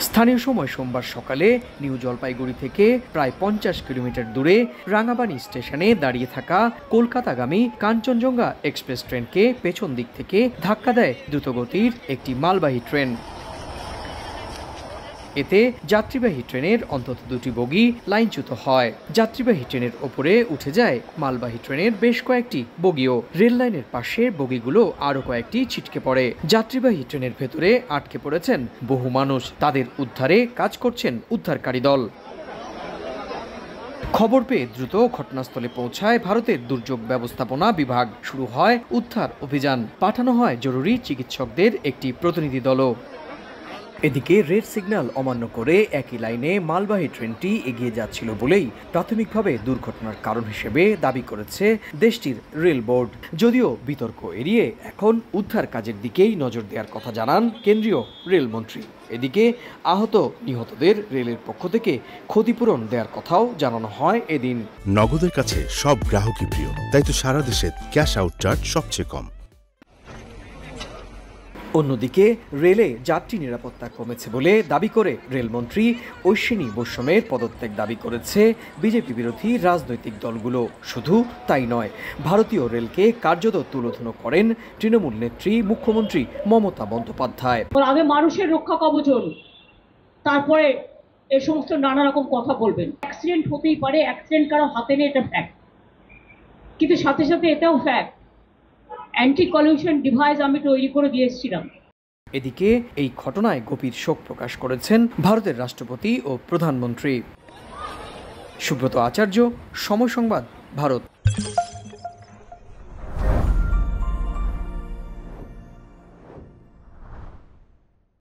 স্থানীয় সময় সোমবার সকালে নিউ জলপাইগুড়ি থেকে প্রায় 50 কিলোমিটার দূরে রাঙাবানি স্টেশনে দাঁড়িয়ে থাকা কলকাতাগামী কাঞ্চনজঙ্ঘা এক্সপ্রেস ট্রেনকে পেছন দিক থেকে ধাক্কা দেয় দ্রুতগতির একটি মালবাহী ট্রেন। এতে যাত্রীবাহী ট্রেনের অন্তত দুটি বগি লাইনচ্যুত হয়। যাত্রীবাহী ট্রেনের ওপরে উঠে যায় মালবাহী ট্রেনের বেশ কয়েকটি বগিও। রেল লাইনের পাশে বগিগুলো আরও কয়েকটি ছিটকে পড়ে। যাত্রীবাহী ট্রেনের ভেতরে আটকে পড়েছেন বহু মানুষ। তাদের উদ্ধারে কাজ করছেন উদ্ধারকারী দল। খবর পেয়ে দ্রুত ঘটনাস্থলে পৌঁছায় ভারতের দুর্যোগ ব্যবস্থাপনা বিভাগ। শুরু হয় উদ্ধার অভিযান। পাঠানো হয় জরুরি চিকিৎসকদের একটি প্রতিনিধি দলও। এদিকে রেড সিগন্যাল অমান্য করে একই লাইনে মালবাহী ট্রেনটি এগিয়ে যাচ্ছিল বলেই প্রাথমিকভাবে দুর্ঘটনার কারণ হিসেবে দাবি করেছে দেশটির রেল বোর্ড। যদিও বিতর্ক এড়িয়ে এখন উদ্ধার কাজের দিকেই নজর দেওয়ার কথা জানান কেন্দ্রীয় রেলমন্ত্রী। এদিকে আহত নিহতদের রেলের পক্ষ থেকে ক্ষতিপূরণ দেওয়ার কথাও জানানো হয় এদিন। নগদের কাছে সব গ্রাহকই প্রিয়, তাই তো সারা দেশে ক্যাশ আউট চার্জ সবচেয়ে কম। অন্যদিকে রেলে যাত্রী নিরাপত্তা কমেছে বলে দাবি করে রেলমন্ত্রী ঐশিনী বৈষম্যের পদত্যাগ দাবি করেছে বিজেপি বিরোধী রাজনৈতিক দলগুলো। শুধু তাই নয়, ভারতীয় রেলকে কার্যত তুলোধনো করেন তৃণমূল নেত্রী মুখ্যমন্ত্রী মমতা বন্দ্যোপাধ্যায়। আগে মানুষের রক্ষা কবচ, তারপরে এই সমস্ত নানা রকম কথা বলবেন। অ্যাক্সিডেন্ট হতেই পারে, অ্যাক্সিডেন্ট কারো হাতে নেই, এটা ফ্যাক্ট। কিন্তু সাথে সাথে এটাও ফ্যাক্ট, অ্যান্টি কলিউশন ডিভাইস আমি তৈরি করে দিয়েছিলাম। এদিকে এই ঘটনায় গভীর শোক প্রকাশ করেছেন ভারতের রাষ্ট্রপতি ও প্রধানমন্ত্রী। সুব্রত আচার্য, সময় সংবাদ, ভারত।